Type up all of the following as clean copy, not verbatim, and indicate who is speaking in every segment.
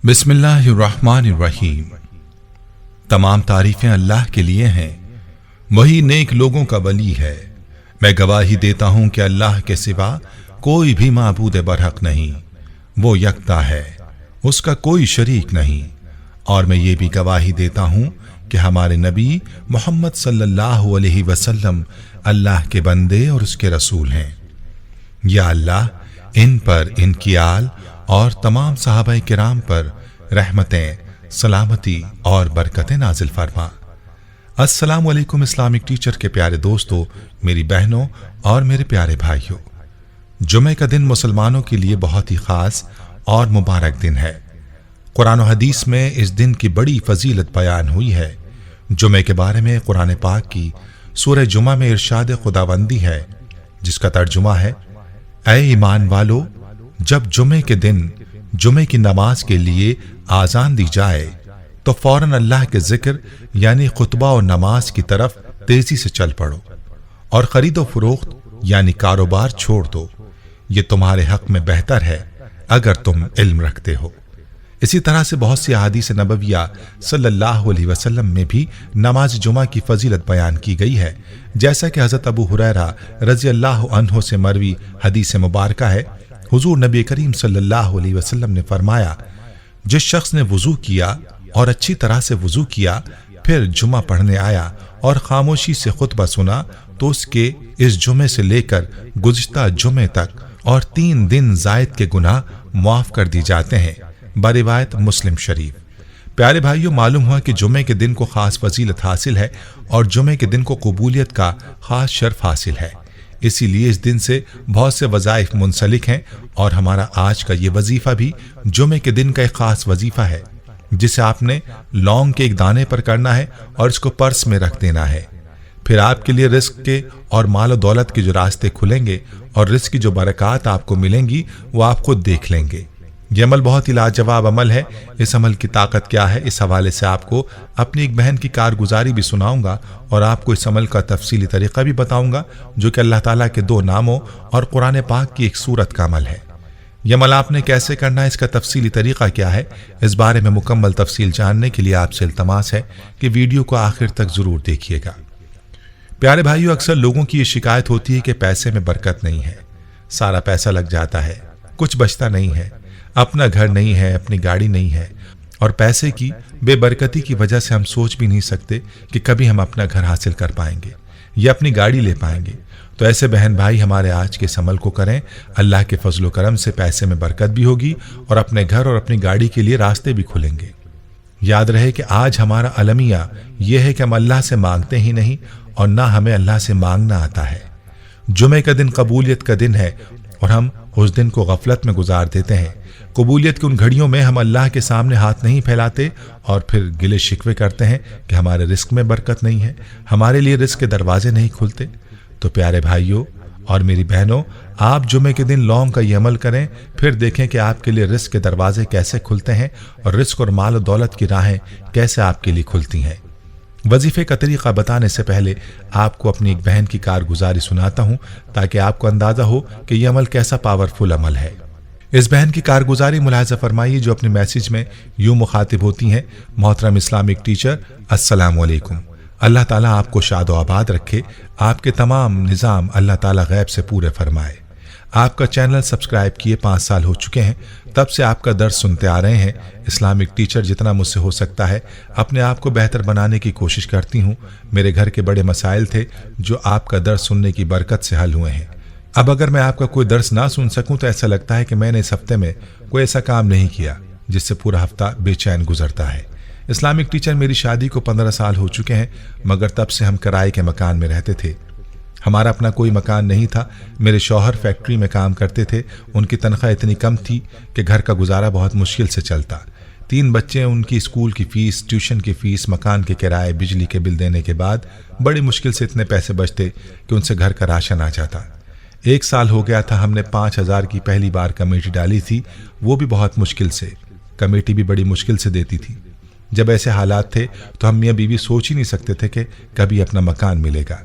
Speaker 1: बिस्मिल्लाहिर्रहमानिर्रहीम। तमाम तारीफें अल्लाह के लिए हैं, वही नेक लोगों का वली है। मैं गवाही देता हूं कि अल्लाह के सिवा कोई भी माबूद बरहक नहीं, वो यकता है, उसका कोई शरीक नहीं। और मैं ये भी गवाही देता हूं कि हमारे नबी मोहम्मद सल्लल्लाहु अलैहि वसल्लम अल्लाह के बंदे और उसके रसूल हैं। या अल्लाह इन पर, इनकी आल और तमाम सहाबा किराम पर रहमतें, सलामती और बरकतें नाजिल फरमा। अस्सलामु अलैकुम इस्लामिक टीचर के प्यारे दोस्तों, मेरी बहनों और मेरे प्यारे भाइयों, जुमे का दिन मुसलमानों के लिए बहुत ही खास और मुबारक दिन है। कुरान और हदीस में इस दिन की बड़ी फजीलत बयान हुई है। जुमे के बारे में कुरान पाक की सूरह जुमा में इरशाद खुदाबंदी है, जिसका तर्जुमा है, ऐ ईमान वालो, जब जुमे के दिन जुमे की नमाज के लिए आजान दी जाए तो फौरन अल्लाह के जिक्र यानी खुतबा और नमाज की तरफ तेजी से चल पड़ो और खरीदो फरोख्त यानी कारोबार छोड़ दो। ये तुम्हारे हक में बेहतर है अगर तुम इल्म रखते हो। इसी तरह से बहुत सी अहादीस नबविया सल्लल्लाहु अलैहि वसल्लम में भी नमाज जुमा की फजीलत बयान की गई है। जैसा कि हजरत अबू हुरैरा रज़ी अल्लाह अन्हु से मरवी हदीस मुबारका है, हुजूर नबी करीम सल्लल्लाहु अलैहि वसल्लम ने फरमाया, जिस शख्स ने वुजू किया और अच्छी तरह से वुजू किया, फिर जुमा पढ़ने आया और खामोशी से खुतबा सुना, तो उसके इस जुमे से लेकर गुज़िश्ता जुमे तक और 3 दिन जायद के गुनाह मुआफ कर दी जाते हैं। बरिवायत मुस्लिम शरीफ। प्यारे भाइयों, मालूम हुआ कि जुमे के दिन को खास फजीलत हासिल है और जुमे के दिन को कबूलियत का खास शर्फ हासिल है। इसीलिए इस दिन से बहुत से वज़ाइफ मुंसलिक हैं और हमारा आज का ये वजीफा भी जुमे के दिन का एक खास वजीफा है, जिसे आपने लौंग के एक दाने पर करना है और इसको पर्स में रख देना है। फिर आपके लिए रिस्क के और माल और दौलत के जो रास्ते खुलेंगे और रिस्क की जो बरकत आपको मिलेंगी वो आप खुद देख लेंगे। ये अमल बहुत ही लाजवाब अमल है। इस अमल की ताकत क्या है, इस हवाले से आपको अपनी एक बहन की कारगुजारी भी सुनाऊंगा और आपको इस अमल का तफसीली तरीका भी बताऊंगा, जो कि अल्लाह ताला के 2 नामों और कुरान पाक की एक सूरत का अमल है। यह अमल आपने कैसे करना है, इसका तफसीली तरीका क्या है, इस बारे में मुकम्मल तफसील जानने के लिए आपसे इल्तमास है कि वीडियो को आखिर तक जरूर देखिएगा। प्यारे भाइयों, अक्सर लोगों की ये शिकायत होती है कि पैसे में बरकत नहीं है, सारा पैसा लग जाता है, कुछ बचता नहीं है, अपना घर नहीं है, अपनी गाड़ी नहीं है, और पैसे की बेबरकती की वजह से हम सोच भी नहीं सकते कि कभी हम अपना घर हासिल कर पाएंगे या अपनी गाड़ी ले पाएंगे। तो ऐसे बहन भाई हमारे आज के इस अमल को करें, अल्लाह के फजल करम से पैसे में बरकत भी होगी और अपने घर और अपनी गाड़ी के लिए रास्ते भी खुलेंगे। याद रहे कि आज हमारा अलमिया यह है कि हम अल्लाह से मांगते ही नहीं और ना हमें अल्लाह से मांगना आता है। जुमे का दिन कबूलियत का दिन है और हम उस दिन को गफलत में गुजार देते हैं। कबूलियत की उन घड़ियों में हम अल्लाह के सामने हाथ नहीं फैलाते और फिर गिले शिकवे करते हैं कि हमारे रिस्क में बरकत नहीं है, हमारे लिए रिस्क के दरवाजे नहीं खुलते। तो प्यारे भाइयों और मेरी बहनों, आप जुमे के दिन लौंग का ये अमल करें, फिर देखें कि आपके लिए रिस्क के दरवाजे कैसे खुलते हैं और रिस्क और माल और दौलत की राहें कैसे आपके लिए खुलती हैं। वजीफे का तरीका बताने से पहले आपको अपनी एक बहन की कारगुजारी सुनाता हूं, ताकि आपको अंदाजा हो कि यह अमल कैसा पावरफुल अमल है। इस बहन की कारगुजारी मुलाहिजा फरमाइए, जो अपने मैसेज में यूं मुखातिब होती हैं, मोहतरम इस्लामिक टीचर, अस्सलाम वालेकुम। अल्लाह ताला आपको शाद व आबाद रखे, आपके तमाम निज़ाम अल्लाह ताला गैब से पूरे फरमाए। आपका चैनल सब्सक्राइब किए 5 साल हो चुके हैं, तब से आपका दर्स सुनते आ रहे हैं। इस्लामिक टीचर जितना मुझसे हो सकता है अपने आप को बेहतर बनाने की कोशिश करती हूँ। मेरे घर के बड़े मसाइल थे जो आपका दर्स सुनने की बरकत से हल हुए हैं। अब अगर मैं आपका कोई दर्स ना सुन सकूं तो ऐसा लगता है कि मैंने इस हफ्ते में कोई ऐसा काम नहीं किया जिससे पूरा हफ्ता बेचैन गुजरता है। इस्लामिक टीचर, मेरी शादी को 15 साल हो चुके हैं, मगर तब से हम किराए के मकान में रहते थे। हमारा अपना कोई मकान नहीं था। मेरे शौहर फैक्ट्री में काम करते थे, उनकी तनख्वाह इतनी कम थी कि घर का गुजारा बहुत मुश्किल से चलता। 3 बच्चे, उनकी स्कूल की फीस, ट्यूशन की फीस, मकान के किराए, बिजली के बिल देने के बाद बड़ी मुश्किल से इतने पैसे बचते कि उनसे घर का राशन आ जाता। 1 साल हो गया था, हमने 5000 की पहली बार कमेटी डाली थी, वो भी बहुत मुश्किल से। कमेटी भी बड़ी मुश्किल से देती थी। जब ऐसे हालात थे तो हम मियाँ बीवी सोच ही नहीं सकते थे कि कभी अपना मकान मिलेगा।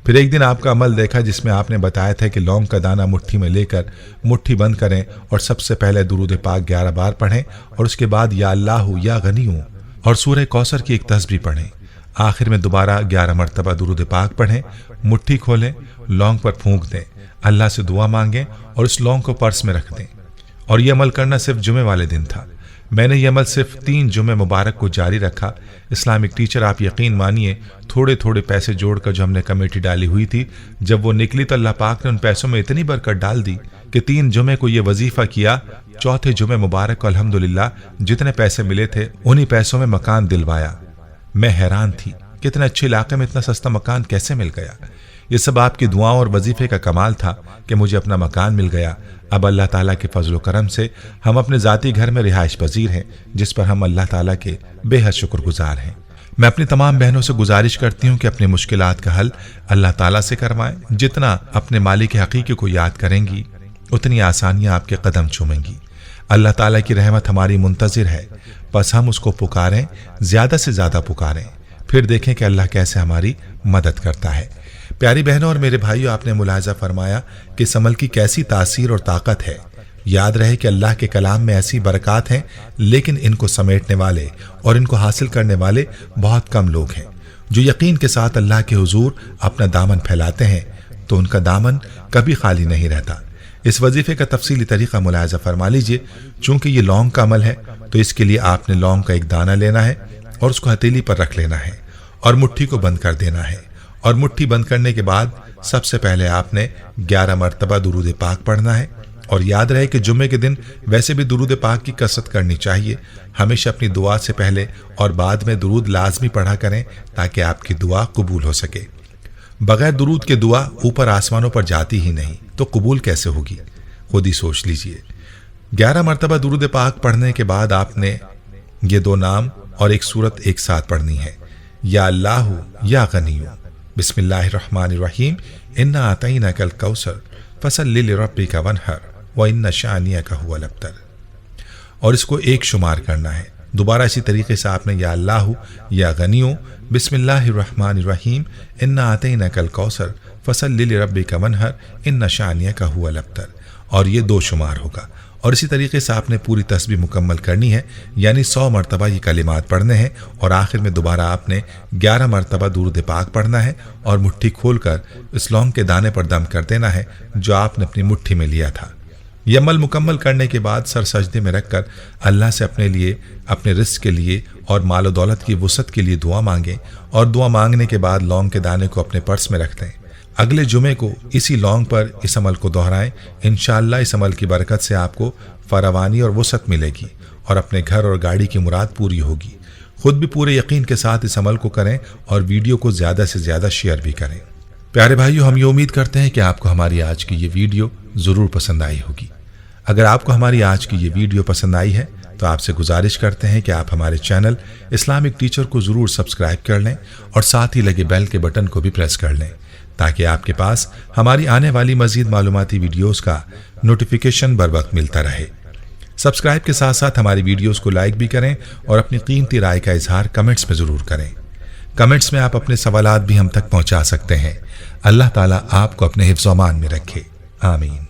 Speaker 1: फिर एक दिन आपका अमल देखा जिसमें आपने बताया था कि लौंग का दाना मुट्ठी में लेकर मुट्ठी बंद करें और सबसे पहले दुरूद पाक 11 बार पढ़ें और उसके बाद या अल्लाह या गनी हूँ और सूरह कौसर की एक तस्बीह पढ़ें। आखिर में दोबारा 11 मरतबा दुरूद पाक पढ़ें, मुट्ठी खोलें, लौंग पर फूंक दें, अल्लाह से दुआ मांगें और इस लौंग को पर्स में रख दें। और यह अमल करना सिर्फ जुमे वाले दिन था। मैंने यह अमल सिर्फ 3 जुमे मुबारक को जारी रखा। इस्लामिक टीचर, आप यकीन मानिए, थोड़े थोड़े पैसे जोड़कर जो हमने कमेटी डाली हुई थी, जब वो निकली तो अल्लाह पाक ने उन पैसों में इतनी बरकत डाल दी कि 3 जुमे को ये वजीफा किया, चौथे जुमे मुबारक को अल्हम्दुलिल्लाह जितने पैसे मिले थे उन्हीं पैसों में मकान दिलवाया। मैं हैरान थी कि इतने अच्छे इलाके में इतना सस्ता मकान कैसे मिल गया। ये सब आपकी दुआओं और वजीफे का कमाल था कि मुझे अपना मकान मिल गया। अब अल्लाह ताला के फजल करम से हम अपने ज़ाती घर में रिहाइश पजीर हैं, जिस पर हम अल्लाह ताला के बेहद शुक्रगुजार हैं। मैं अपनी तमाम बहनों से गुजारिश करती हूँ कि अपनी मुश्किलात का हल अल्लाह ताला से करवाएं। जितना अपने मालिक हकीकी को याद करेंगी उतनी आसानियाँ आपके कदम चूमेंगी। अल्लाह ताला की रहमत हमारी मुंतज़िर है, बस हम उसको पुकारें, ज़्यादा से ज़्यादा पुकारें, फिर देखें कि अल्लाह कैसे हमारी मदद करता है। प्यारी बहनों और मेरे भाइयों, आपने मुलाहिज़ा फरमाया कि इस अमल की कैसी तासीर और ताकत है। याद रहे कि अल्लाह के कलाम में ऐसी बरक़ात हैं, लेकिन इनको समेटने वाले और इनको हासिल करने वाले बहुत कम लोग हैं। जो यकीन के साथ अल्लाह के हुजूर अपना दामन फैलाते हैं तो उनका दामन कभी खाली नहीं रहता। इस वजीफे का तफसीली तरीका मुलाहिज़ा फरमा लीजिए। चूंकि ये लौंग का अमल है तो इसके लिए आपने लौंग का एक दाना लेना है और उसको हथेली पर रख लेना है और मुट्ठी को बंद कर देना है। और मुट्ठी बंद करने के बाद सबसे पहले आपने 11 मरतबा दुरूद पाक पढ़ना है। और याद रहे कि जुम्मे के दिन वैसे भी दुरूद पाक की कसरत करनी चाहिए। हमेशा अपनी दुआ से पहले और बाद में दुरूद लाजमी पढ़ा करें ताकि आपकी दुआ कबूल हो सके। बगैर दुरूद के दुआ ऊपर आसमानों पर जाती ही नहीं, तो कबूल कैसे होगी, खुद ही सोच लीजिए। 11 मरतबा दुरूद पाक पढ़ने के बाद आपने ये 2 नाम और एक सूरत एक साथ पढ़नी है, या अल्लाह या गनी हूँ। बिस्मिल्लाहिर्रहमानिर्रहीम। इन्ना आतैनाकल कौसर फसल्लि लिरब्बिका वन्हर व इन्ना शानियका हुवल अब्तर। और इसको एक शुमार करना है। दोबारा इसी तरीके से आपने या अल्लाह या गनी हूँ, बिस्मिल्लाहिर्रहमानिर्रहीम, इन्ना आतैनाकल कौसर फसल्लि लिरब्बिका वन्हर इन्ना शानियका हुवल अब्तर। और ये 2 शुमार होगा। और इसी तरीके से आपने पूरी तस्बीह मुकम्मल करनी है, यानी 100 मरतबा ये कलिमात पढ़ने हैं। और आखिर में दोबारा आपने 11 मरतबा दुरूद पाक पढ़ना है और मुट्ठी खोलकर इस लौंग के दाने पर दम कर देना है जो आपने अपनी मुट्ठी में लिया था। यह अमल मुकम्मल करने के बाद सर सजदे में रखकर अल्लाह से अपने लिए, अपने रिस्क के लिए और माल दौलत की वुसअत के लिए दुआ मांगें। और दुआ मांगने के बाद लौंग के दाने को अपने पर्स में रख दें। अगले जुमे को इसी लौंग पर इस अमल को दोहराएं। इंशाअल्लाह इस अमल की बरकत से आपको फरावानी और वुसअत मिलेगी और अपने घर और गाड़ी की मुराद पूरी होगी। खुद भी पूरे यकीन के साथ इस अमल को करें और वीडियो को ज़्यादा से ज़्यादा शेयर भी करें। प्यारे भाइयों, हम ये उम्मीद करते हैं कि आपको हमारी आज की ये वीडियो ज़रूर पसंद आई होगी। अगर आपको हमारी आज की ये वीडियो पसंद आई है तो आपसे गुजारिश करते हैं कि आप हमारे चैनल इस्लामिक टीचर को ज़रूर सब्सक्राइब कर लें और साथ ही लगे बेल के बटन को भी प्रेस कर लें ताकि आपके पास हमारी आने वाली मज़ीद मालूमाती वीडियोस का नोटिफिकेशन बर वक्त मिलता रहे। सब्सक्राइब के साथ साथ हमारी वीडियोस को लाइक भी करें और अपनी कीमती राय का इजहार कमेंट्स में ज़रूर करें। कमेंट्स में आप अपने सवालात भी हम तक पहुंचा सकते हैं। अल्लाह ताला आपको अपने हिफ्ज़-ओ-अमान में रखे। आमीन।